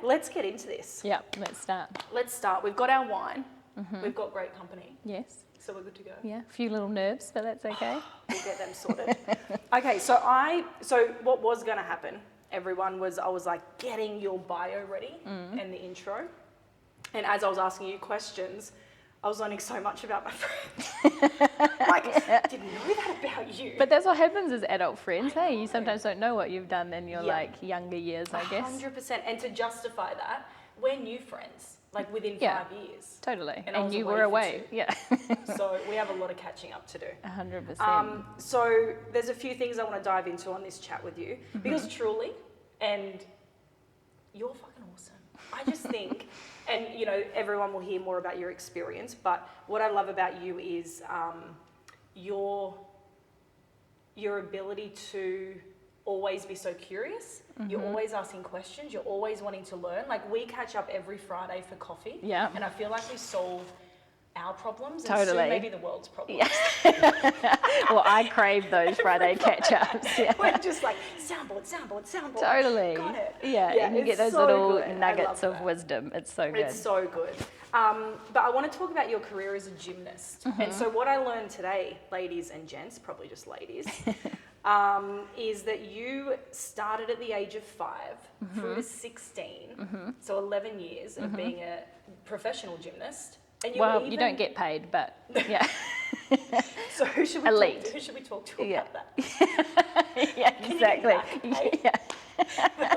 Let's get into this. Yeah, let's start. Let's start. We've got our wine. Mm-hmm. We've got great company. Yes. So we're good to go. Yeah, a few little nerves, but that's okay. We'll get them sorted. Okay, so what was going to happen, everyone, was I was like getting your bio ready and the intro. And as I was asking you questions, I was learning so much about my friends. Like, I didn't know that about you. But that's what happens as adult friends, hey? You sometimes don't know what you've done in your like younger years, I guess. 100%. And to justify that, we're new friends, like within 5 years. Totally. And you were away. Yeah. So we have a lot of catching up to do. 100%. So there's a few things I want to dive into on this chat with you because truly, and you're fucking awesome. I just think, and you know, everyone will hear more about your experience, but what I love about you is your ability to always be so curious. You're always asking questions. You're always wanting to learn. Like, we catch up every Friday for coffee. Yeah. And I feel like we solve our problems and soon maybe the world's problems. Yeah. Well, I crave those Friday catch-ups. Yeah. We're just like, soundboard. Totally. Got it. Yeah, and you get those so little good. nuggets of wisdom. It's so good. It's so good. But I want to talk about your career as a gymnast. And so what I learned today, ladies and gents, probably just ladies, is that you started at the age of 5 through to 16, so 11 years of being a professional gymnast. And you don't get paid, but yeah. So who should we Elite. Who should we talk to about that? Yeah, exactly. Yeah.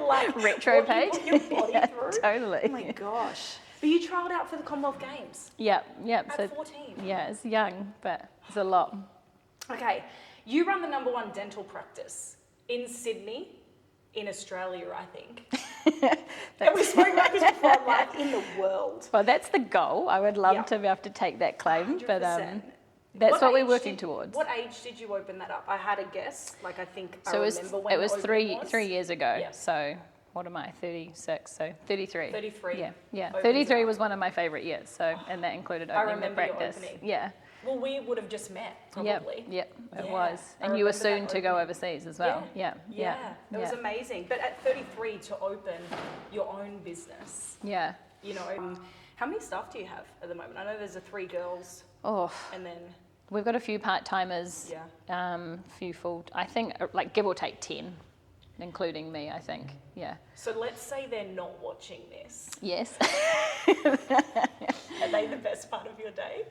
Like, retro paid. Your body through? Totally. Oh my gosh. But you trialled out for the Commonwealth Games. Yep. At 14. Yeah, it's young, but it's a lot. Okay. You run the #1 dental practice in Sydney, in Australia, I think. And we spoke about this before, like, in the world. Well, that's the goal. I would love to be able to take that claim, 100%. but that's what we're working towards. What age did you open that up? I had a guess. Like, I think I remember when it was three 3 years ago. Yeah. So what am I? 36. So 33. 33. Yeah. 33 was one of my favourite years. So and that included opening the practice. Your opening. Yeah. Well, we would have just met, probably. Yep, it was. And you were soon to go overseas as well. Yeah. It was amazing. But at 33, to open your own business. Yeah. You know, how many staff do you have at the moment? I know there's 3 girls. Oh. And then... We've got a few part-timers. Yeah. Few full... I think, like, give or take 10. Including me, I think. Yeah. So let's say they're not watching this. Yes. Are they the best part of your day?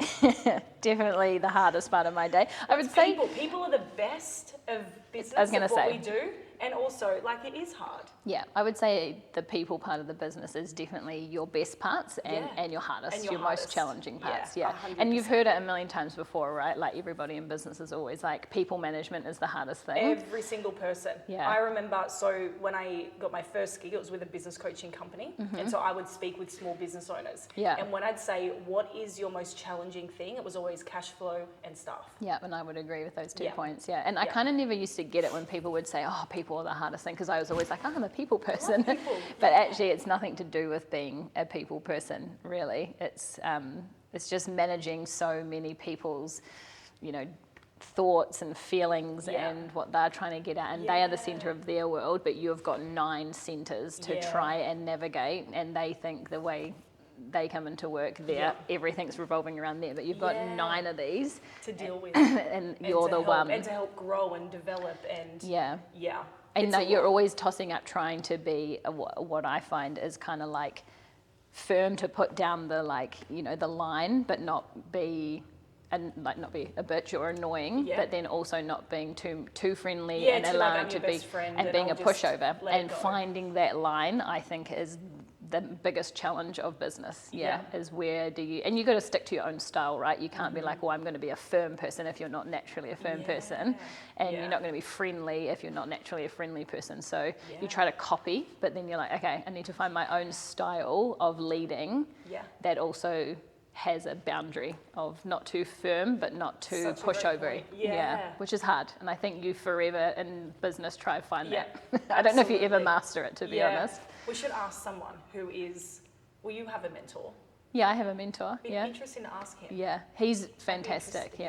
Definitely the hardest part of my day. I would say people are the best of business. I was going to say what we do, and also like it is hard. Yeah, I would say the people part of the business is definitely your best parts and your hardest, and your most challenging parts. Yeah, 100%. And you've heard it a million times before, right? Like everybody in business is always like people management is the hardest thing. Every single person. Yeah. I remember. So when I got my first gig, it was with a business coaching company, and so I would speak with small business owners. Yeah. And when I'd say, "What is your most challenging thing?" it was always cash flow and staff. Yeah, and I would agree with those 2 points. Yeah, and I kind of never used to get it when people would say, "Oh, people are the hardest thing," because I was always like, "I'm a people person." But actually, it's nothing to do with being a people person. Really, it's just managing so many people's, thoughts and feelings and what they're trying to get at, and they are the center of their world. But you've got 9 centers to try and navigate, and they think the way they come into work there, everything's revolving around there. But you've got 9 of these to deal with, and you're the one, and to help grow and develop, and And you're always tossing up trying to be what I find is kind of like firm to put down the the line, but not be a bitch or annoying, but then also not being too friendly and allowing to be and being a pushover and finding that line. I think is the biggest challenge of business. Is where do you, and you got to stick to your own style, right? You can't be like, well, I'm going to be a firm person if you're not naturally a firm person, and you're not going to be friendly if you're not naturally a friendly person. So you try to copy, but then you're like, okay, I need to find my own style of leading that also has a boundary of not too firm but not too pushover. Which is hard, and I think you forever in business try to find that. I don't know if you ever master it, to be honest. We should ask someone who is, well, you have a mentor. Yeah, I have a mentor. It'd be interesting to ask him. Yeah, he's fantastic.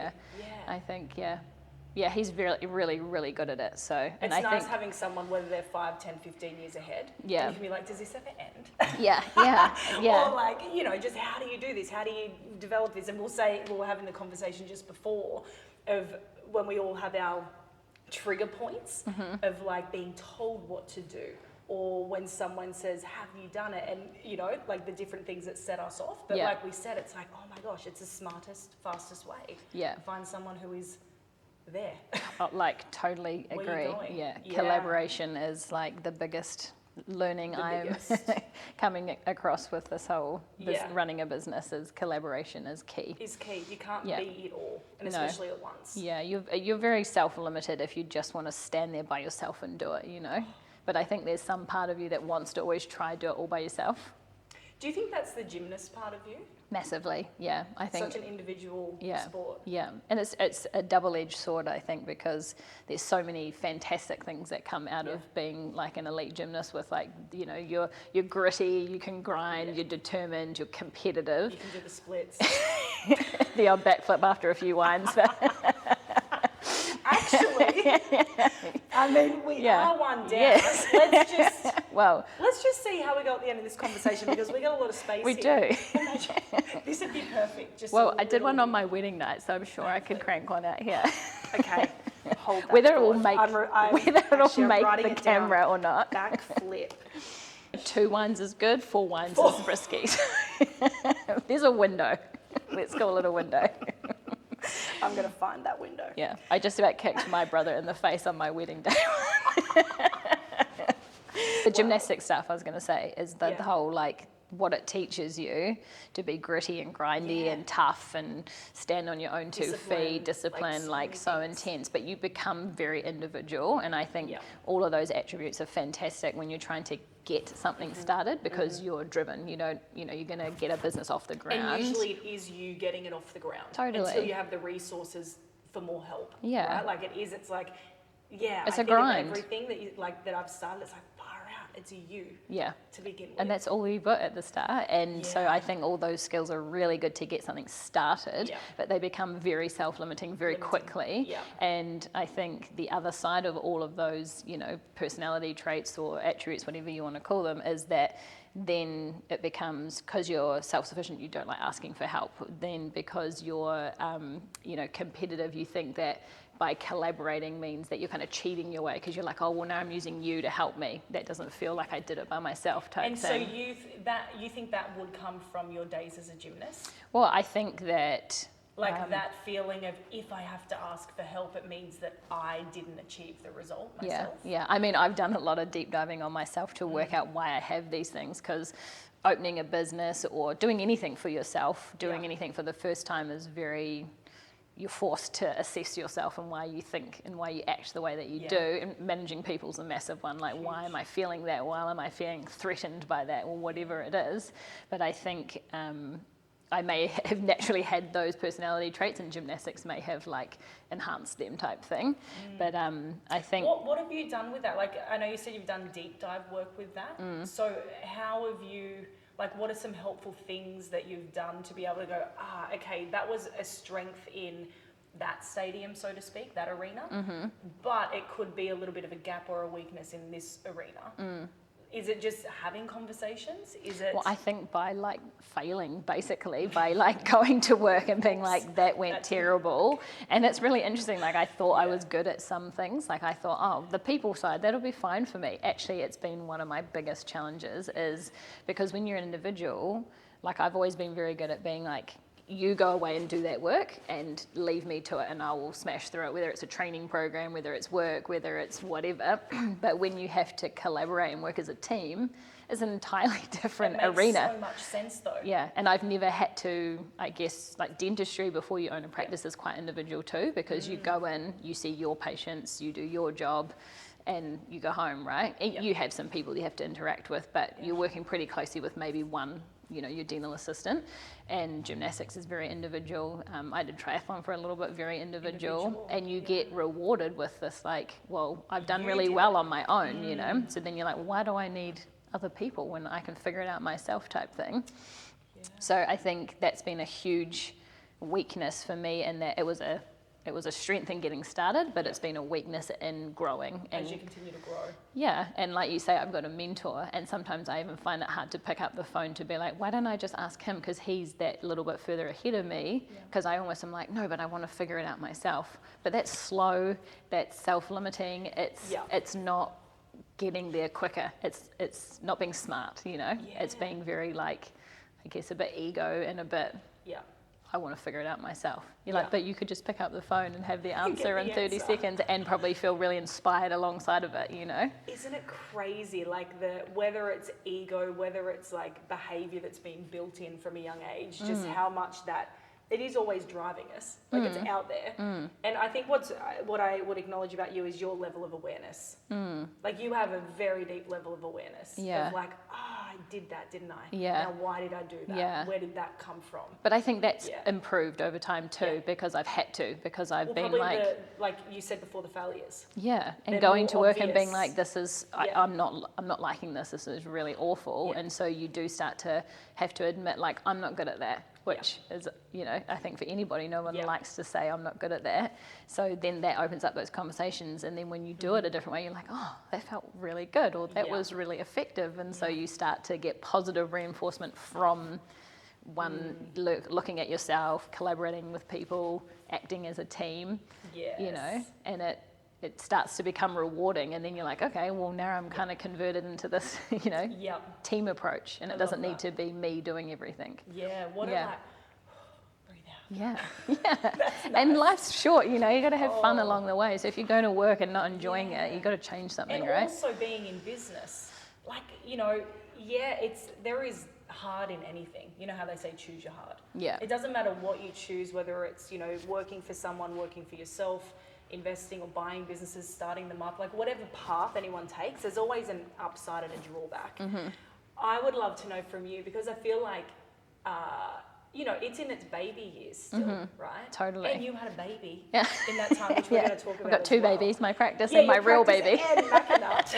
I think Yeah, he's really, really, really good at it. So, and It's I nice think, having someone, whether they're 5, 10, 15 years ahead. Yeah. And you can be like, does this ever end? yeah, yeah, yeah. Or like, just how do you do this? How do you develop this? And we were having the conversation just before of when we all have our trigger points of like being told what to do, or when someone says, have you done it? And like the different things that set us off. But like we said, it's like, oh my gosh, it's the smartest, fastest way. Yeah. Find someone who is there. Like totally Where you agree. going? Yeah. Yeah. Collaboration is like the biggest learning I'm biggest. coming across with this whole Yeah. running a business is collaboration is key. Is key. You can't Yeah. be it all, and No. especially at once. Yeah, you're very self-limited if you just want to stand there by yourself and do it, But I think there's some part of you that wants to always try do it all by yourself. Do you think that's the gymnast part of you? Massively, yeah. I think Such an individual sport. Yeah, and it's a double-edged sword, I think, because there's so many fantastic things that come out of being like an elite gymnast with like, you're gritty, you can grind, you're determined, you're competitive. You can do the splits. The odd backflip after a few wines. Actually, I mean, we are one down. Yes. Let's just see how we go at the end of this conversation, because we got a lot of space We here. do. Imagine, this would be perfect. Just I did one on my wedding night, so I'm sure I could crank one out here. Okay, hold that. Whether it will thought. make I'm make writing the it down. camera or not. Backflip. 2 wines is good, 4 wines is risky. There's a window. Let's call it a window. I'm going to find that window. Yeah, I just about kicked my brother in the face on my wedding day. The gymnastic stuff, I was going to say, is the whole like what it teaches you to be gritty and grindy and tough and stand on your own 2 feet, discipline, like so intense, but you become very individual. And I think all of those attributes are fantastic when you're trying to get something started, because you're driven. You're going to get a business off the ground. And usually it is you getting it off the ground. Totally. Until you have the resources for more help. Yeah. Right? Like it's like, it's I a think grind. Of everything that I've started, it's like, it's a you to begin with. And that's all you've got at the start. And so I think all those skills are really good to get something started, but they become very self-limiting very quickly. Yeah. And I think the other side of all of those, personality traits or attributes, whatever you want to call them, is that then it becomes, because you're self-sufficient, you don't like asking for help. Then because you're, competitive, you think that by collaborating means that you're kind of cheating your way, because you're like, oh, well, now I'm using you to help me. That doesn't feel like I did it by myself type and thing. so you think that would come from your days as a gymnast? Well, I think that... that feeling of, if I have to ask for help, it means that I didn't achieve the result myself. Yeah. I mean, I've done a lot of deep diving on myself to work out why I have these things, because opening a business or doing anything for yourself, doing anything for the first time is you're forced to assess yourself and why you think and why you act the way that you do. And managing people's a massive one. Like, why am I feeling that? Why am I feeling threatened by that, or whatever it is? But I think I may have naturally had those personality traits, and gymnastics may have like enhanced them type thing. But I think... What have you done with that? Like, I know you said you've done deep dive work with that. So how have you... Like, what are some helpful things that you've done to be able to go, okay, that was a strength in that stadium, so to speak, that arena, but it could be a little bit of a gap or a weakness in this arena. Is it just having conversations? Is it... Well, I think by like failing, basically, by like going to work and being like, that went terrible. And it's really interesting. Like, I thought I was good at some things. Like, I thought, oh, the people side, that'll be fine for me. Actually, it's been one of my biggest challenges, is because when you're an individual, like, I've always been very good at being like, you go away and do that work and leave me to it, and I will smash through it, whether it's a training program, whether it's work, whether it's whatever. But when you have to collaborate and work as a team, it's an entirely different arena. It makes so much sense though. Yeah, and I've never had to, I guess, like dentistry before you own a practice is quite individual too, because you go in, you see your patients, you do your job, and you go home, right? You have some people you have to interact with, but you're working pretty closely with maybe one, your dental assistant. And gymnastics is very individual. I did triathlon for a little bit, very individual. And you get rewarded with this like, well, I've done really well on my own, So then you're like, why do I need other people when I can figure it out myself type thing? So I think that's been a huge weakness for me, in that it was a it was a strength in getting started, but it's been a weakness in growing. And as you continue to grow. yeah, and like you say, I've got a mentor, and sometimes I even find it hard to pick up the phone to be like, why don't I just ask him, because he's that little bit further ahead of me, because I almost am like, no, but I want to figure it out myself. But that's slow, that's self-limiting, it's not getting there quicker, it's not being smart, you know, it's being very like, I guess a bit ego and a bit, I want to figure it out myself. You're like, but you could just pick up the phone and have the answer in 30 seconds and probably feel really inspired alongside of it, you know? Isn't it crazy, like whether it's ego, whether it's like behavior that's been built in from a young age, just how much that it is always driving us, like it's out there. And I think what I would acknowledge about you is your level of awareness. Like you have a very deep level of awareness of like, I did that, didn't I? Now why did I do that? Where did that come from? But I think that's improved over time too, because I've had to, because I've been like you said before, the failures. And going to work and being like, this is, I'm not liking this, this is really awful. And so you do start to have to admit, like, I'm not good at that. Which is, you know, I think for anybody, no one likes to say, I'm not good at that. So then that opens up those conversations. And then when you do it a different way, you're like, oh, that felt really good, or that was really effective. And so you start to get positive reinforcement from one, looking at yourself, collaborating with people, acting as a team, you know, and it starts to become rewarding, and then you're like, okay, well now I'm kind of converted into this, you know, team approach, and it doesn't need to be me doing everything. What a like, breathe out. Nice. And life's short, you know, you got to have fun along the way. So if you're going to work and not enjoying it, you got to change something, and right? And also being in business, like, you know, there is hard in anything. You know how they say choose your hard. It doesn't matter what you choose, whether it's, you know, working for someone, working for yourself, investing or buying businesses, starting them up, like whatever path anyone takes, there's always an upside and a drawback. I would love to know from you, because I feel like, you know, it's in its baby years still, right? Totally. And you had a baby in that time, which we're going to talk about. I've got two babies, my practice and my real baby. And Mackinac,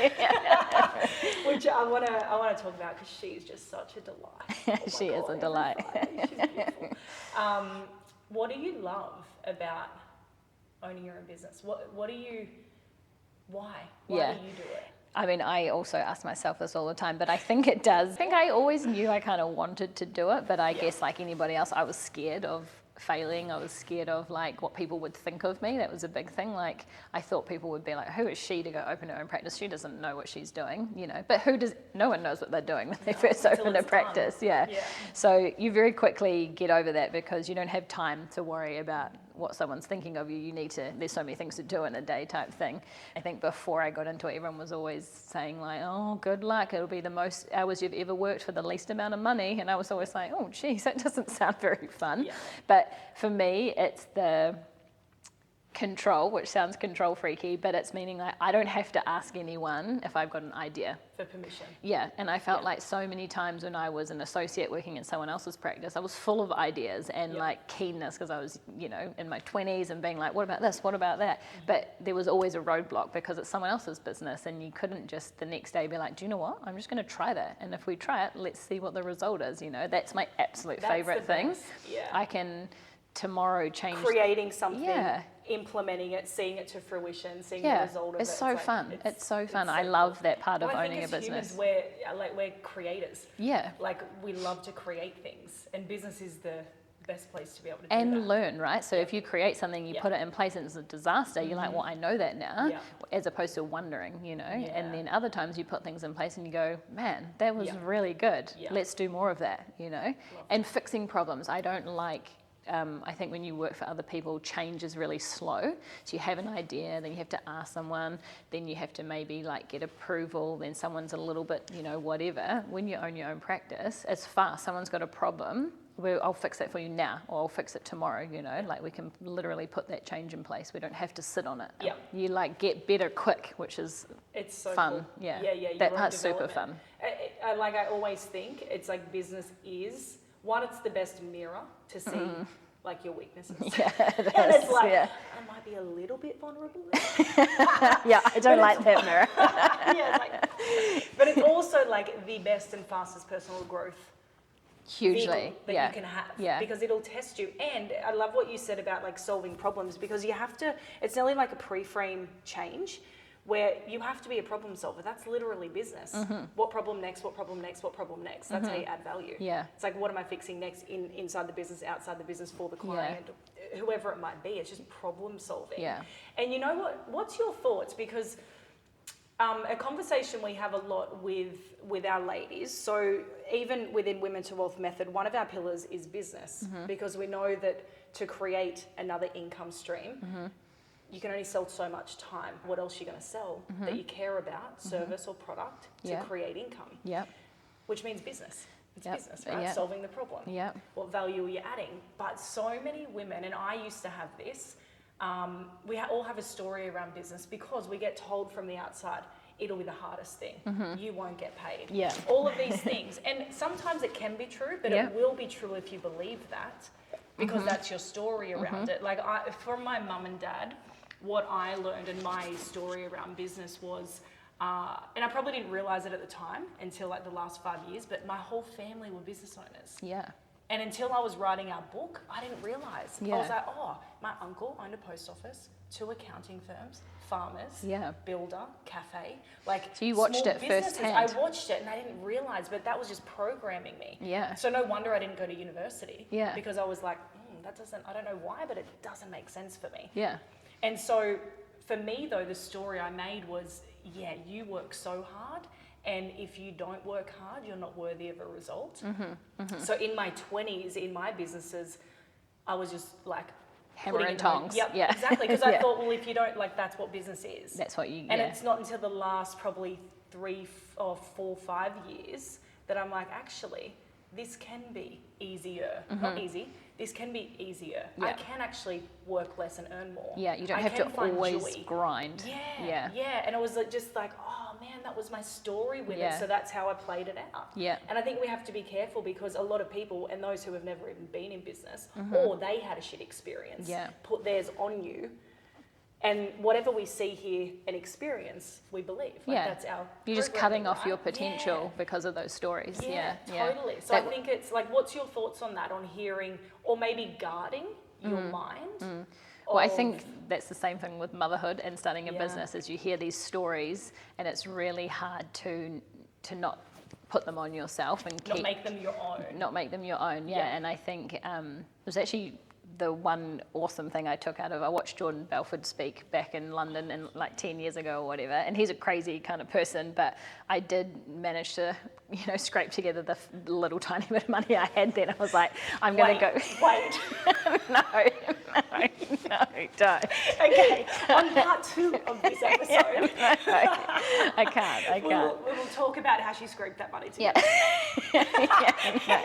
which I want to talk about, because she's just such a delight. She is a delight. She's beautiful. What do you love about owning your own business? Why do you do it? I mean, I also ask myself this all the time, but I think it does. I think I always knew I kind of wanted to do it, but I guess like anybody else, I was scared of failing. I was scared of like what people would think of me. That was a big thing. Like I thought people would be like, who is she to go open her own practice? She doesn't know what she's doing, you know. But no one knows what they're doing when they first open a practice. So you very quickly get over that, because you don't have time to worry about what someone's thinking of you. You need to, there's so many things to do in a day type thing. I think before I got into it, everyone was always saying like, oh, good luck, it'll be the most hours you've ever worked for the least amount of money. And I was always like, oh geez, that doesn't sound very fun. But for me, it's the control, which sounds control freaky, but it's meaning like I don't have to ask anyone if I've got an idea. For permission. And I felt like so many times when I was an associate working in someone else's practice, I was full of ideas and like keenness, because I was, you know, in my 20s and being like, what about this? What about that? But there was always a roadblock, because it's someone else's business, and you couldn't just the next day be like, do you know what? I'm just going to try that. And if we try it, let's see what the result is. You know, that's my absolute favorite thing. I can tomorrow change. Creating something. Implementing it, seeing it to fruition, seeing the result of it. It's so fun. It's so fun. I love that part of owning a business. Humans, we're creators. Like we love to create things, and business is the best place to be able to do that. And learn, right? So if you create something, you put it in place and it's a disaster, you're like, well, I know that now, as opposed to wondering, you know. And then other times you put things in place and you go, man, that was really good. Let's do more of that, you know. And fixing problems. I don't like I think when you work for other people, change is really slow. So you have an idea, then you have to ask someone, then you have to maybe like get approval, then someone's a little bit, you know, whatever. When you own your own practice, it's fast. Someone's got a problem, I'll fix that for you now, or I'll fix it tomorrow, you know, like we can literally put that change in place. We don't have to sit on it. You like get better quick, which is it's so fun. Cool. That part's super fun. I always think it's like business is, one, it's the best mirror to see like your weaknesses. And it's like, I might be a little bit vulnerable there. I don't like that mirror. But it's also like the best and fastest personal growth Hugely, vehicle that yeah. you can have, Yeah. because it'll test you. And I love what you said about like solving problems, because you have to, it's nearly like a pre-frame change where you have to be a problem solver. That's literally business. What problem next, what problem next, what problem next? That's how you add value. Yeah. It's like, what am I fixing next inside the business, outside the business, for the client, whoever it might be. It's just problem solving. Yeah. And you know what? What's your thoughts? Because a conversation we have a lot with our ladies. So even within Women to Wealth Method, one of our pillars is business, because we know that to create another income stream, you can only sell so much time. What else are you going to sell that you care about, service or product, to create income? Yeah. Which means business. It's Yep. business, right? Yep. Solving the problem. Yeah. What value are you adding? But so many women, and I used to have this, we all have a story around business, because we get told from the outside, it'll be the hardest thing. You won't get paid. Yeah. All of these things. And sometimes it can be true, but Yeah. it will be true if you believe that, because that's your story around it. Like from my mum and dad, what I learned and my story around business was, and I probably didn't realize it at the time until like the last 5 years, but my whole family were business owners. Yeah. And until I was writing our book, I didn't realize. I Yeah. was like, oh, my uncle owned a post office, 2 accounting firms, farmers, Yeah. builder, cafe. Like, So you watched small it businesses. firsthand. I watched it and I didn't realize, but that was just programming me. Yeah. So no wonder I didn't go to university. Yeah. Because I was like, I don't know why, but it doesn't make sense for me. Yeah. And so for me, though, the story I made was, you work so hard, and if you don't work hard, you're not worthy of a result. So in my 20s, in my businesses, I was just like, Hammer putting and it in my- tongs. Yep, Yeah. exactly. Because I Yeah. thought, well, if you don't, like, that's what business is. That's what you. And yeah. it's not until the last probably 3 or 4, 5 years that I'm like, actually, this can be easier. Not easy. This can be easier. I Yeah. can actually work less and earn more. Yeah, you don't I have can to find always joy. grind. Yeah. And it was like, just like, oh man, that was my story with Yeah. it. So that's how I played it out. Yeah. And I think we have to be careful, because a lot of people, and those who have never even been in business, or they had a shit experience, Yeah. put theirs on you. And whatever we see, hear, and experience, we believe. Like, Yeah. that's our You're just programming, cutting off right? your potential because of those stories. Yeah. Totally. So That I think it's like, what's your thoughts on that, on hearing, or maybe guarding your mind? Well, I of- think that's the same thing with motherhood and starting a Yeah. business, is you hear these stories and it's really hard to not put them on yourself and not keep, make them your own. not make them your own. Yeah. Yeah. And I think it was actually the one awesome thing I took out of, I watched Jordan Belford speak back in London and like 10 years ago or whatever, and he's a crazy kind of person, but I did manage to, scrape together the little tiny bit of money I had then. I was like, I'm going to go. Wait. No, don't. Okay, on part 2 of this episode, I can't. we will talk about how she scraped that money together. Yeah.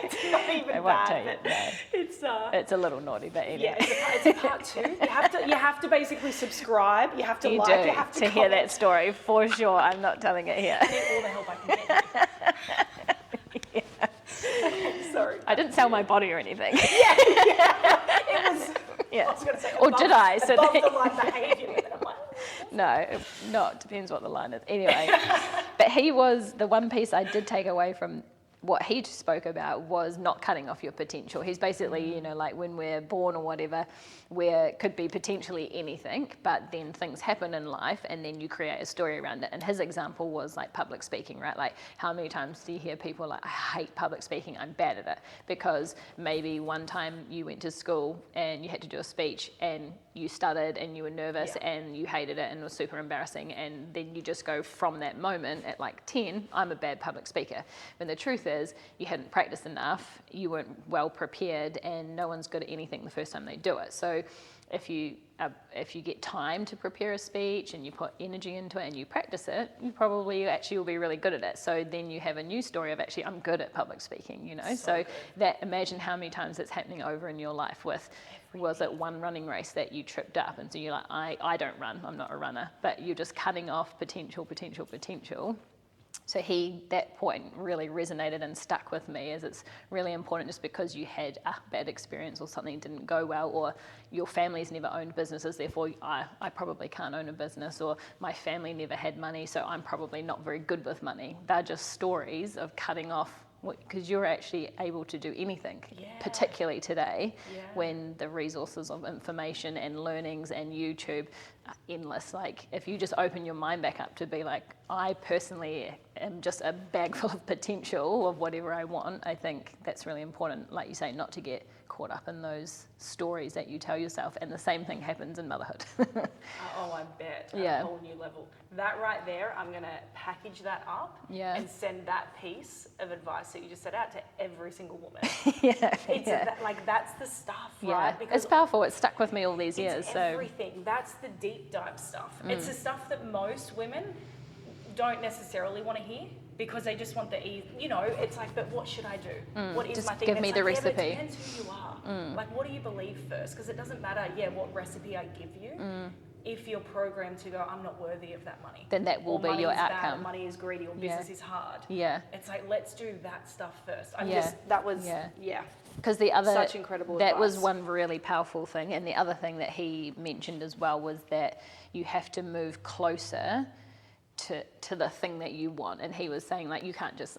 It's not even I won't tell bad, you. No. but It's a little naughty, but anyway. yeah, it's a part 2. You have to basically subscribe. You have to You like. do, You have to hear that comment. story, for sure. I'm not telling it here. I need all the help I can get. Sorry. I didn't sell my body or anything. It was. Yeah. I was going to say. Or above, did I? So above they- the line behaviour. And I'm like, No, it depends what the line is. Anyway, but he was, the one piece I did take away from what he spoke about was not cutting off your potential. He's basically, like when we're born or whatever, where could be potentially anything, but then things happen in life and then you create a story around it. And his example was like public speaking, right? Like how many times do you hear people like, I hate public speaking, I'm bad at it, because maybe one time you went to school and you had to do a speech and you stuttered and you were nervous and you hated it and it was super embarrassing, and then you just go from that moment at like 10, I'm a bad public speaker. When the truth is you hadn't practiced enough, you weren't well prepared, and no one's good at anything the first time they do it. So if you get time to prepare a speech and you put energy into it and you practice it, you probably actually will be really good at it. So then you have a new story of actually, I'm good at public speaking, So that, imagine how many times it's happening over in your life with, was it one running race that you tripped up and so you're like, I don't run, I'm not a runner, but you're just cutting off potential. So that point really resonated and stuck with me, as it's really important. Just because you had a bad experience or something didn't go well, or your family's never owned businesses, therefore I probably can't own a business, or my family never had money, so I'm probably not very good with money. They're just stories of cutting off because you're actually able to do anything, Yeah. particularly today Yeah. when the resources of information and learnings and YouTube are endless. Like if you just open your mind back up to be like, I personally am just a bag full of potential of whatever I want, I think that's really important, like you say, not to get caught up in those stories that you tell yourself. And the same thing happens in motherhood. Oh, I bet. Yeah. A whole new level. That right there, I'm going to package that up Yeah. and send that piece of advice that you just set out to every single woman. Yeah. It's Yeah. that's the stuff, Yeah. right? It's powerful. It's stuck with me all these years. It's So everything. That's the deep dive stuff. It's the stuff that most women don't necessarily want to hear because they just want the ease. You know, it's like, but what should I do? What is just my thing? give And me it's the like, yeah, but recipe. it depends who you are. Like, what do you believe first? Because it doesn't matter, what recipe I give you. If you're programmed to go, I'm not worthy of that money. Then that will or be money your is bad, outcome. or money is greedy, or Yeah. business is hard. Yeah. It's like, let's do that stuff first. Yeah. That was, Yeah. Because the other, such incredible that was advice. one really powerful thing. And the other thing that he mentioned as well was that you have to move closer to the thing that you want. And he was saying, like, you can't just,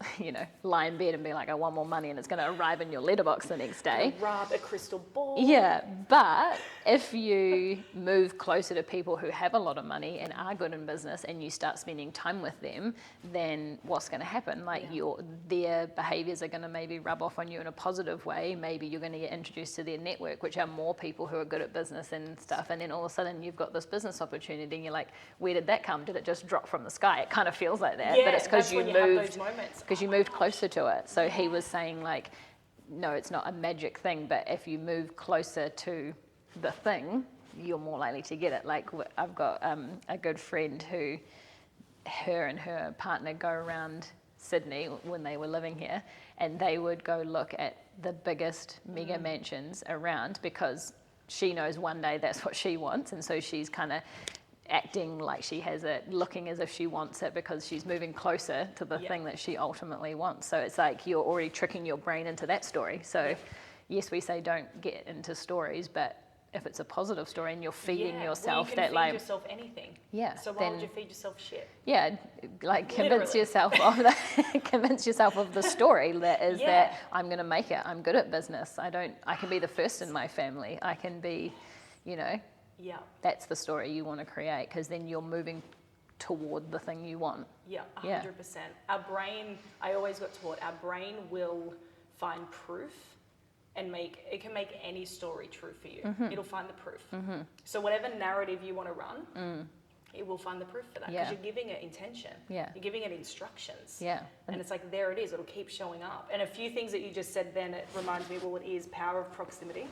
lie in bed and be like, I want more money and it's going to arrive in your letterbox the next day. Rub a crystal ball. Yeah, but if you move closer to people who have a lot of money and are good in business and you start spending time with them, then what's going to happen? Like their behaviors are going to maybe rub off on you in a positive way. Maybe you're going to get introduced to their network, which are more people who are good at business and stuff. And then all of a sudden you've got this business opportunity and you're like, where did that come? Did it just drop from the sky? It kind of feels like that, Yeah, but it's because that's you when have moved those moments. because you moved closer to it. So he was saying like, no, it's not a magic thing, but if you move closer to the thing, you're more likely to get it. Like I've got a good friend who, her and her partner go around Sydney when they were living here, and they would go look at the biggest mega mansions around because she knows one day that's what she wants, and so she's kind of acting like she has it, looking as if she wants it because she's moving closer to the thing that she ultimately wants. So it's like you're already tricking your brain into that story. So yes, we say don't get into stories, but if it's a positive story and you're feeding yourself you can that feed like yourself anything. Yeah, So why then- would you feed yourself shit? yeah, like convince Literally. yourself of the convince yourself of the story that is Yeah. that I'm going to make it. I'm good at business. I can be the first in my family. I can be, Yeah. that's the story you want to create because then you're moving toward the thing you want. Yeah, Yeah. 100%. Our brain, I always got taught, our brain will find proof and it can make any story true for you. It'll find the proof. So whatever narrative you want to run, it will find the proof for that because Yeah. you're giving it intention. Yeah. You're giving it instructions. Yeah. And it's like, there it is. It'll keep showing up. And a few things that you just said then, it reminds me, well, it is power of proximity.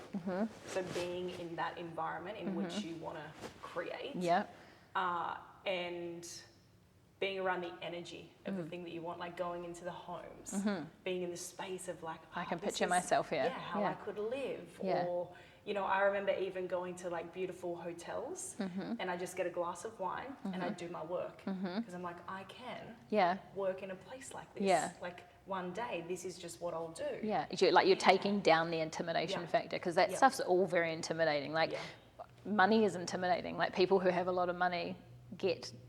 So being in that environment in which you want to create. Yeah. And being around the energy of the thing that you want, like going into the homes, being in the space of like, I can this picture is- myself here. Yeah, how I Yeah. could live. Yeah. Or, I remember even going to like beautiful hotels and I just get a glass of wine and I do my work because I'm like, I can Yeah. work in a place like this. Yeah. Like one day, this is just what I'll do. Yeah. You're taking down the intimidation Yeah. factor because that Yeah. stuff's all very intimidating. Like money is intimidating. Like people who have a lot of money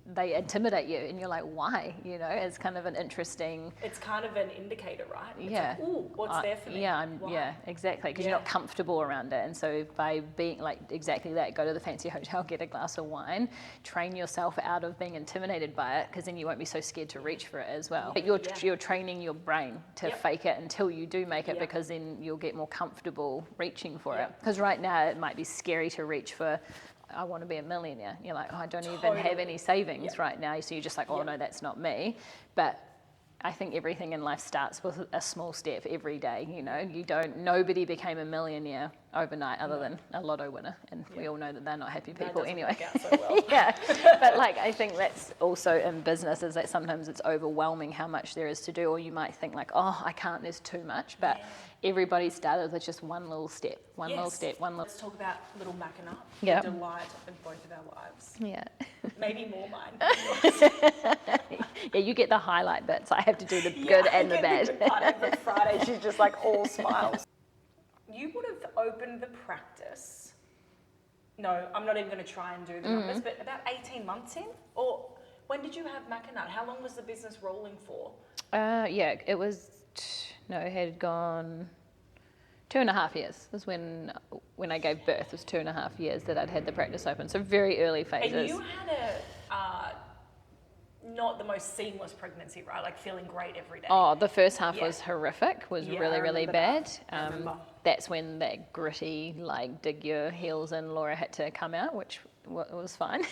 they intimidate you and you're like, why? It's kind of an interesting. It's kind of an indicator, right? It's Yeah. like, ooh, what's there for me? Yeah, Why? exactly. Because Yeah. you're not comfortable around it. And so by being like exactly that, go to the fancy hotel, get a glass of wine, train yourself out of being intimidated by it, because then you won't be so scared to reach for it as well. But you're training your brain to fake it until you do make it, because then you'll get more comfortable reaching for it. Because right now it might be scary to reach for, I want to be a millionaire. You're like, oh, I don't even have any savings right now. So you're just like, oh no, that's not me. But I think everything in life starts with a small step every day. Nobody became a millionaire overnight other than a lotto winner. And we all know that they're not happy people anyway. Work out so well. Yeah. But like, I think that's also in business is that sometimes it's overwhelming how much there is to do, or you might think like, oh, I can't, there's too much. But everybody started with just one little step, one little step, one little. Let's talk about little Mackinac, Yeah. the delight of both of our lives. Yeah. Maybe more mine. Yeah, you get the highlight bits. I have to do the good and the bad. The good part every Friday, she's just like all smiles. You would have opened the practice. No, I'm not even going to try and do the numbers, but about 18 months in? Or when did you have Mackinac? How long was the business rolling for? Yeah, it was No, it had gone 2.5 years. Was when I gave birth. It was 2.5 years that I'd had the practice open. So very early phases. And you had not the most seamless pregnancy, right? Like feeling great every day. Oh, the first half was horrific. Was Yeah, really, I really remember bad. that. I remember. That's when that gritty, like, dig your heels in Laura had to come out, which was fine.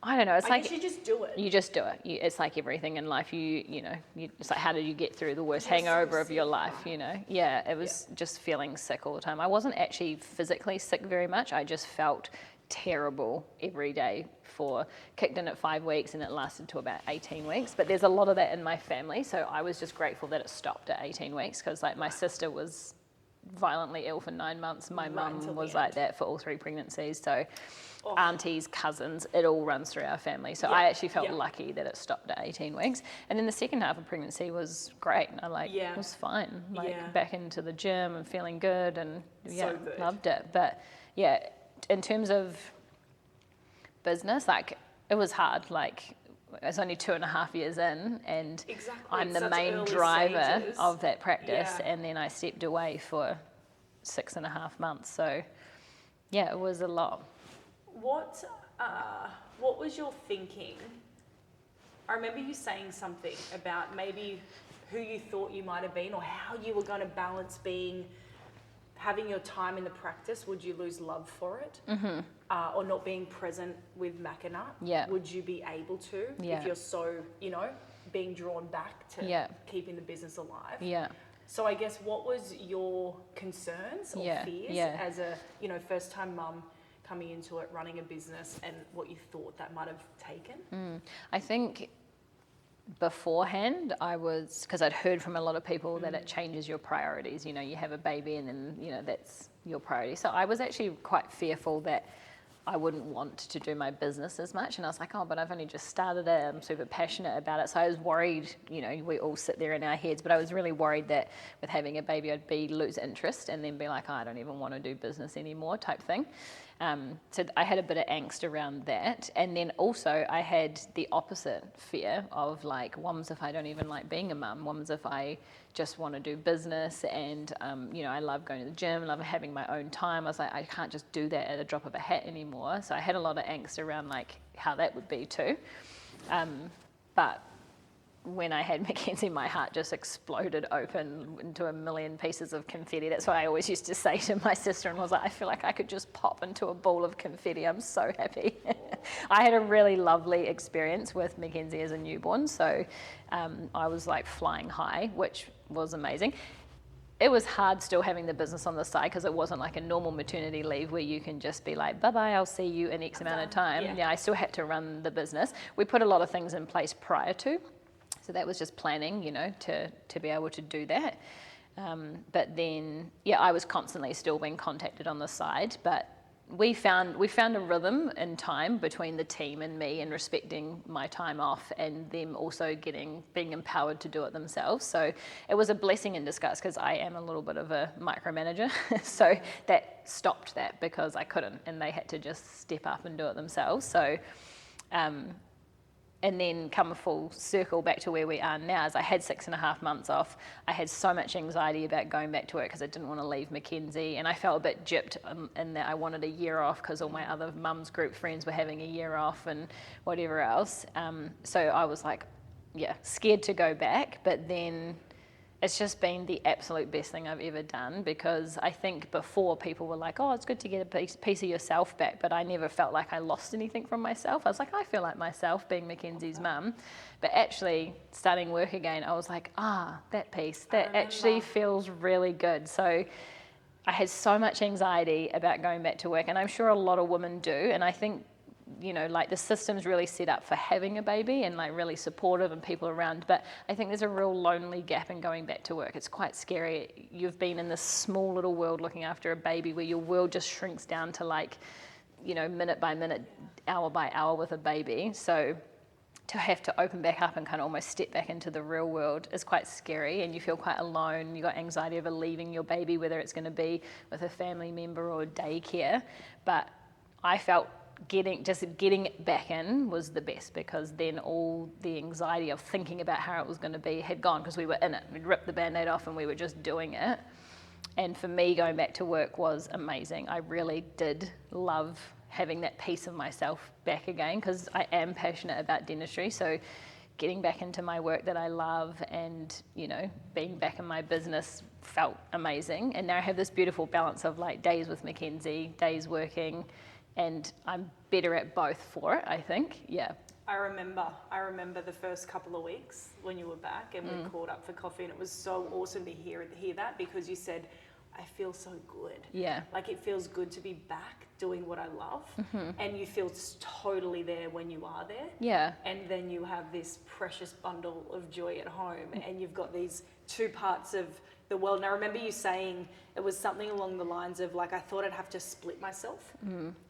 I don't know. It's I like guess you just do it. you just do it. It's like everything in life. It's like, how did you get through the worst You're so hangover of your sick, life? right? You know. Yeah, it was just feeling sick all the time. I wasn't actually physically sick very much. I just felt terrible every day. Kicked in at 5 weeks and it lasted to about 18 weeks. But there's a lot of that in my family, so I was just grateful that it stopped at 18 weeks because like my sister was violently ill for 9 months. My mum was like that for all 3 pregnancies. So aunties, cousins, it all runs through our family. So I actually felt lucky that it stopped at 18 weeks. And then the second half of pregnancy was great. I was fine. Back into the gym and feeling good and So good. Loved it. But yeah, in terms of business, like it was hard. Like I was only 2.5 years in and I'm the main driver of that practice. And then I stepped away for 6.5 months. So yeah, it was a lot. What was your thinking? I remember you saying something about maybe who you thought you might have been or how you were going to balance having your time in the practice. Would you lose love for it? Mm-hmm. Or not being present with Mackinac? Yeah. Would you be able to if you're so, being drawn back to keeping the business alive? Yeah. So I guess what was your concerns or fears as a, first-time mum coming into it, running a business, and what you thought that might have taken? I think beforehand because I'd heard from a lot of people that it changes your priorities. You have a baby and then, that's your priority. So I was actually quite fearful that I wouldn't want to do my business as much. And I was like, but I've only just started it. I'm super passionate about it. So I was worried, we all sit there in our heads, but I was really worried that with having a baby, I'd lose interest and then be like, I don't even want to do business anymore type thing. So I had a bit of angst around that. And then also I had the opposite fear of like, what if I don't even like being a mum? What if I just want to do business and, I love going to the gym, love having my own time. I was like, I can't just do that at a drop of a hat anymore. So I had a lot of angst around like how that would be too. But when I had Mackenzie, my heart just exploded open into a million pieces of confetti. That's what I always used to say to my sister and was like, I feel like I could just pop into a ball of confetti. I'm so happy. I had a really lovely experience with Mackenzie as a newborn. So I was like flying high, which was amazing. It was hard still having the business on the side because it wasn't like a normal maternity leave where you can just be like, bye-bye, I'll see you in X amount of time. Yeah, I still had to run the business. We put a lot of things in place prior to. So that was just planning, to be able to do that. But then, I was constantly still being contacted on the side. But we found a rhythm in time between the team and me and respecting my time off and them also being empowered to do it themselves. So it was a blessing in disguise because I am a little bit of a micromanager. So that stopped that because I couldn't and they had to just step up and do it themselves. So, and then come a full circle back to where we are now is I had 6.5 months off. I had so much anxiety about going back to work because I didn't want to leave Mackenzie and I felt a bit gypped in that I wanted a year off because all my other mums group friends were having a year off and whatever else. So I was like, scared to go back, but then it's just been the absolute best thing I've ever done because I think before people were like, it's good to get a piece of yourself back, but I never felt like I lost anything from myself. I was like, I feel like myself being Mackenzie's mum, but actually starting work again, I was like, that piece, that actually feels really good. So I had so much anxiety about going back to work and I'm sure a lot of women do. And I think like the system's really set up for having a baby and like really supportive and people around. But I think there's a real lonely gap in going back to work. It's quite scary. You've been in this small little world looking after a baby where your world just shrinks down to like, minute by minute, hour by hour with a baby. So to have to open back up and kind of almost step back into the real world is quite scary and you feel quite alone. You've got anxiety over leaving your baby, whether it's going to be with a family member or daycare. But I felt getting back in was the best, because then all the anxiety of thinking about how it was going to be had gone, because we were in it. We'd ripped the Band-Aid off and we were just doing it. And for me, going back to work was amazing. I really did love having that piece of myself back again, because I am passionate about dentistry. So getting back into my work that I love and, you know, being back in my business felt amazing. And now I have this beautiful balance of like days with Mackenzie, days working, and I'm better at both for it, I think. Yeah. I remember the first couple of weeks when you were back and we caught up for coffee, and it was so awesome to hear that, because you said, I feel so good. Yeah. Like, it feels good to be back doing what I love, and you feel totally there when you are there. Yeah. And then you have this precious bundle of joy at home, and you've got these two parts of the world. And I remember you saying it was something along the lines of like, I thought I'd have to split myself,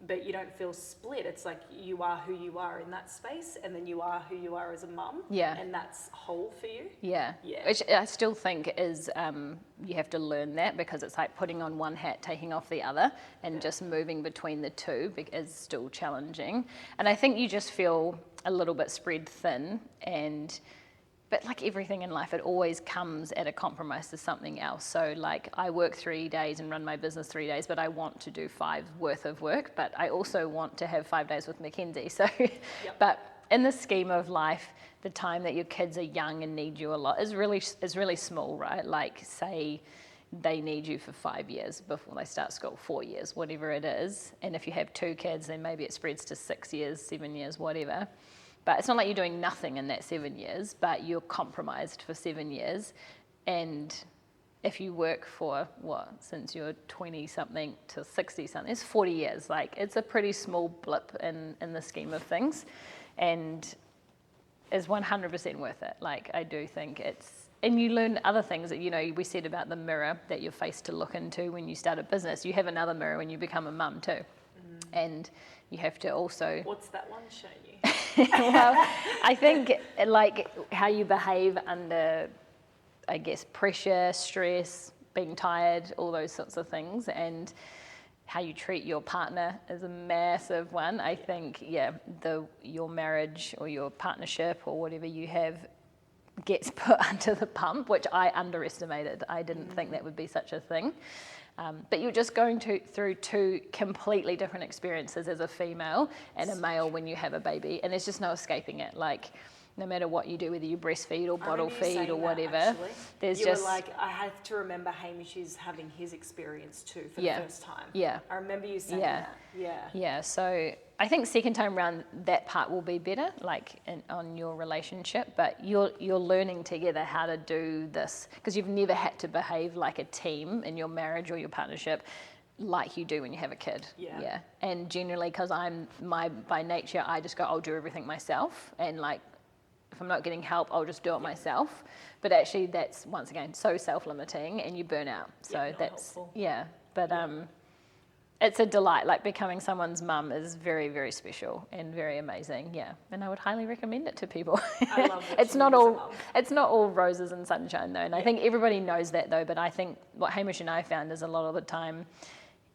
but you don't feel split. It's like you are who you are in that space, and then you are who you are as a mum. Yeah. And that's whole for you. Yeah. Yeah. Which I still think is, you have to learn that, because it's like putting on one hat, taking off the other, and just moving between the two is still challenging. And I think you just feel a little bit spread thin, but like everything in life, it always comes at a compromise to something else. So like, I work 3 days and run my business 3 days, but I want to do 5 worth of work, but I also want to have 5 days with Mackenzie. So, but in the scheme of life, the time that your kids are young and need you a lot is really small, right? Like, say they need you for 5 years before they start school, 4 years, whatever it is. And if you have 2 kids, then maybe it spreads to 6 years, 7 years, whatever. But it's not like you're doing nothing in that 7 years, but you're compromised for 7 years. And if you work for, since you're 20-something to 60-something, it's 40 years. Like, it's a pretty small blip in the scheme of things, and is 100% worth it. Like, I do think it's, and you learn other things that, you know, we said about the mirror that you're faced to look into when you start a business. You have another mirror when you become a mum too. And you have to also... What's that one showing you? Well, I think like how you behave under, I guess, pressure, stress, being tired, all those sorts of things, and how you treat your partner is a massive one. I think, your marriage or your partnership or whatever you have gets put under the pump, which I underestimated. I didn't think that would be such a thing. But you're just going through 2 completely different experiences as a female and a male when you have a baby, and there's just no escaping it. Like, no matter what you do, whether you breastfeed or bottle feed or whatever, there's you just... were like, I have to remember Hamish is having his experience too for the first time. Yeah. I remember you saying that. Yeah. Yeah, so I think second time round, that part will be better, like on your relationship, but you're learning together how to do this, because you've never had to behave like a team in your marriage or your partnership like you do when you have a kid. Yeah. And generally, because by nature, I just go, I'll do everything myself, and like, if I'm not getting help, I'll just do it myself. But actually, that's, once again, so self-limiting, and you burn out. So that's helpful. It's a delight. Like, becoming someone's mum is very, very special and very amazing. Yeah, and I would highly recommend it to people. I love it. It's not all roses and sunshine though, and I think everybody knows that though. But I think what Hamish and I found is a lot of the time,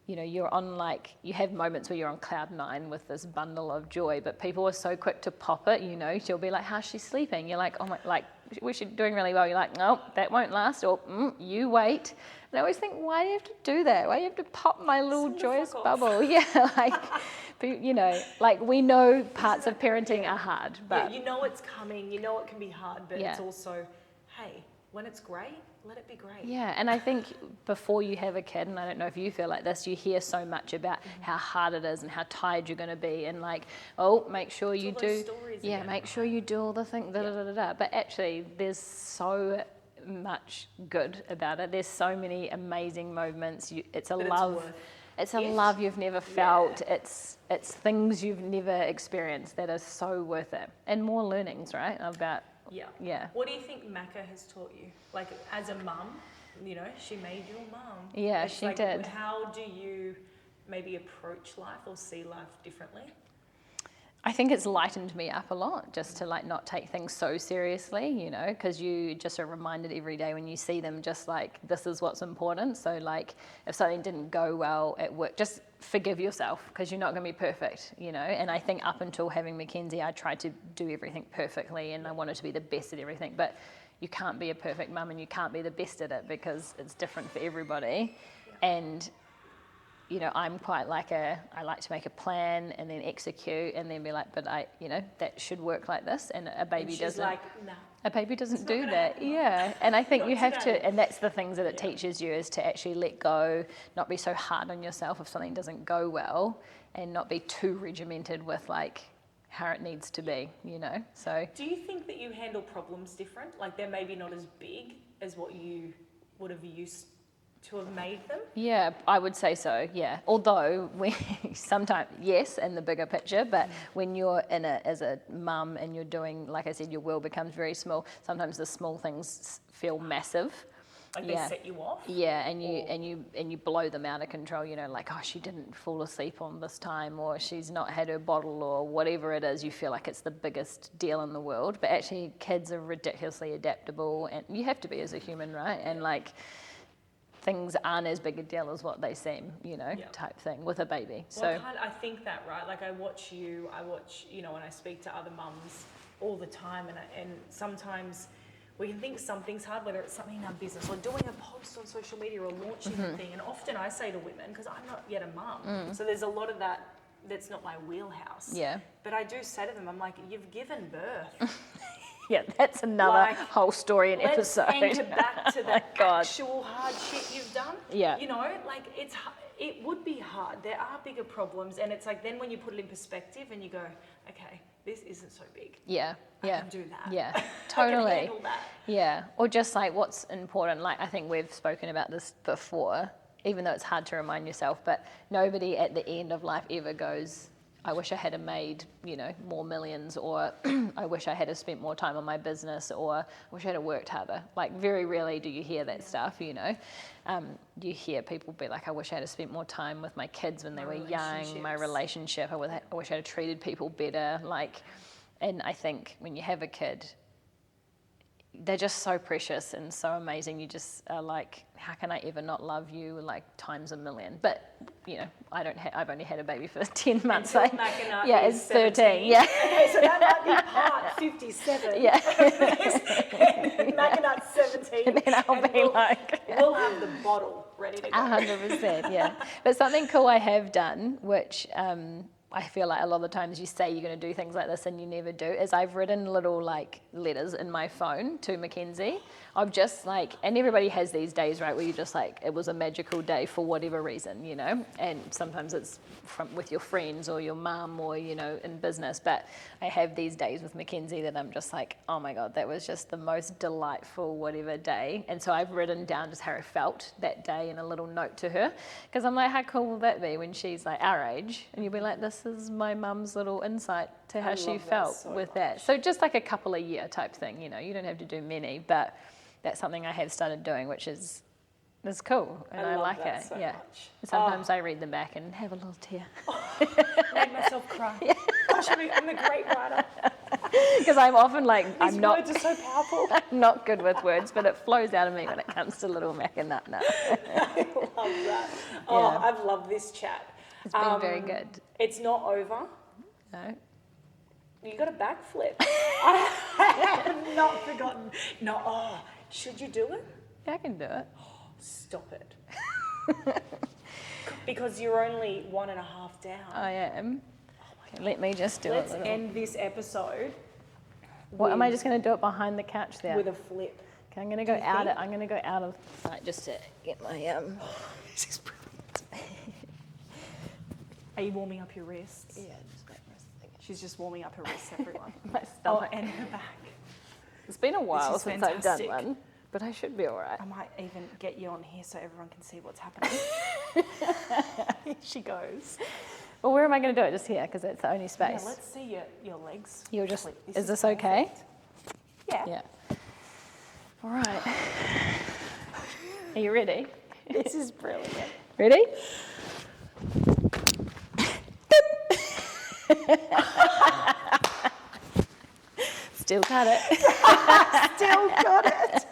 you know, you're on, like, you have moments where you're on cloud 9 with this bundle of joy, but people are so quick to pop it, you know. She'll be like, how's she sleeping? You're like, oh my, like, we're doing really well. You're like, no, that won't last, or you wait. And I always think, why do you have to do that? Why do you have to pop my little joyous bubble? Yeah, like, but, you know, like, we know parts of parenting are hard, but... Yeah, you know it's coming, you know it can be hard, but it's also, hey, when it's great, let it be great. Yeah, and I think before you have a kid, and I don't know if you feel like this, you hear so much about how hard it is and how tired you're going to be, and like, make sure you do, make sure you do all the things, But actually, there's so much good about it. There's so many amazing moments. It's a love you've never felt. It's things you've never experienced that are so worth it, and more learnings, right? About. Yeah. What do you think Macca has taught you? Like, as a mum, you know, she made you a mum. Yeah, she did. How do you maybe approach life or see life differently? I think it's lightened me up a lot just to like not take things so seriously, you know, because you just are reminded every day when you see them just like, this is what's important. So like if something didn't go well at work, just forgive yourself because you're not going to be perfect, you know. And I think up until having Mackenzie, I tried to do everything perfectly and I wanted to be the best at everything. But you can't be a perfect mum and you can't be the best at it because it's different for everybody. Yeah. And you know, I'm quite like I like to make a plan and then execute and then be like, but that should work like this. And a baby doesn't. Like, no. A baby doesn't do that. Yeah. And I think you have to, and that's the things that it teaches you is to actually let go, not be so hard on yourself if something doesn't go well and not be too regimented with like how it needs to be, you know. So. Do you think that you handle problems different? Like they're maybe not as big as what you would have used to have made them? Yeah, I would say so, yeah. Although, sometimes, yes, in the bigger picture, but when you're in it as a mum and you're doing, like I said, your world becomes very small, sometimes the small things feel massive. Like they set you off? Yeah, and you blow them out of control, you know, like, oh, she didn't fall asleep on this time, or she's not had her bottle, or whatever it is, you feel like it's the biggest deal in the world. But actually, kids are ridiculously adaptable, and you have to be as a human, right? And like, things aren't as big a deal as what they seem, you know, type thing with a baby. Well, I think that, right? Like I watch, you know, and I speak to other mums all the time, and sometimes we can think something's hard, whether it's something in our business or doing a post on social media or launching a thing. And often I say to women, because I'm not yet a mum, so there's a lot of that's not my wheelhouse. Yeah. But I do say to them, I'm like, you've given birth. Yeah, that's another whole story and episode. Let's anchor back to the actual hard shit you've done. Yeah. You know, like it would be hard. There are bigger problems, and it's like then when you put it in perspective and you go, okay, this isn't so big. Yeah. I can do that. Yeah, totally. I can handle that. Yeah, or just like what's important. Like I think we've spoken about this before, even though it's hard to remind yourself. But nobody at the end of life ever goes, I wish I had made, you know, more millions, or I wish I had spent more time on my business, or I wish I had worked harder. Like very rarely do you hear that stuff, you know. You hear people be like, I wish I had spent more time with my kids when they were young, my relationship, I wish I had treated people better. Like, and I think when you have a kid, they're just so precious and so amazing. You just are like, how can I ever not love you like times a million? But you know, I've only had a baby for 10 months. Until it's 13. Yeah. Okay, so that might be part 57. Yeah. And Mackinac 17. And then I'll be we'll have the bottle ready to go. 100%, yeah. But something cool I have done, which I feel like a lot of the times you say you're going to do things like this and you never do, is I've written little like letters in my phone to Mackenzie. I'm just like, and everybody has these days, right, where you just like, it was a magical day for whatever reason, you know, and sometimes it's with your friends or your mum or, you know, in business, but I have these days with Mackenzie that I'm just like, oh my God, that was just the most delightful whatever day. And so I've written down just how I felt that day in a little note to her, because I'm like, how cool will that be when she's like our age? And you'll be like, this is my mum's little insight to how she felt with that. So just like a couple a year type thing, you know, you don't have to do many, but that's something I have started doing, which is cool, and I like it. So yeah. much. And sometimes I read them back and have a little tear. Made myself cry. Yeah. Gosh, I'm a great writer. Because I'm often like, These words are so powerful. I'm not good with words, but it flows out of me when it comes to little Mac and Nut Nut. I love that. Oh, yeah. I've loved this chat. It's been very good. It's not over. No. You got a backflip. I have not forgotten. No, should you do it? Yeah, I can do it. Stop it. Because you're only 1.5 down. I am. Okay, let me just do it. Let's end this episode. What am I just going to do it behind the couch there? With a flip. Okay, I'm going to go out. I'm going to go out of sight just to get my This is brilliant. Are you warming up your wrists? Yeah, just my wrists. She's just warming up her wrists, everyone. My stomach. And her back. It's been a while since I've done one, but I should be all right. I might even get you on here so everyone can see what's happening. Here she goes. Well, where am I going to do it? Just here, because it's the only space. Yeah, let's see your legs. You're just. Is this okay? Yeah. Yeah. All right. Are you ready? This is brilliant. Ready? Still got it. Still got it.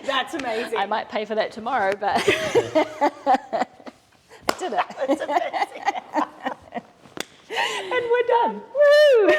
That's amazing. I might pay for that tomorrow, but I did it. That's amazing. And we're done. Woo!